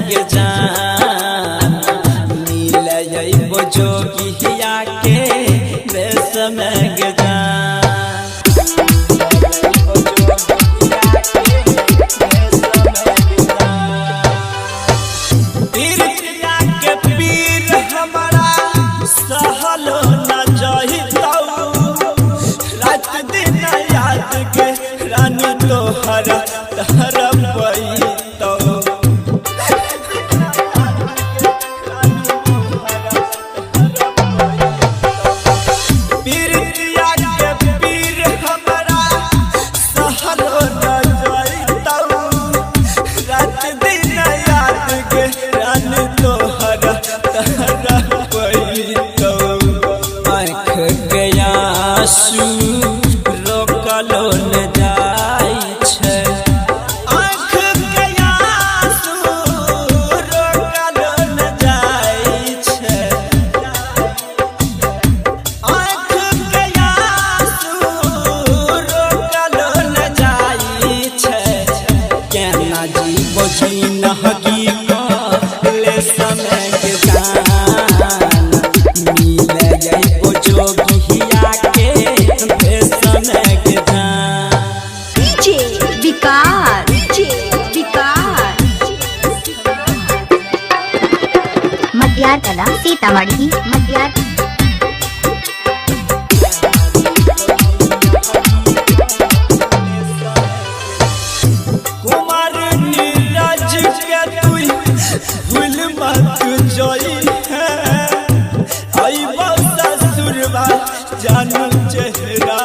गे जान मिल जइबो जोगिया के देश में गे तोहरा तहरा पैतो पीरिया के पीर हमरा सहलो न जाइतो रात दिन याद के रानी तोहरा तहरा पैतो आँख के आंसू रोकलो न मटियार कला सीतामढ़ी मटियार कुमार नीरज के तू भूल मत जोई है आई ससुरवा जानू चेहरा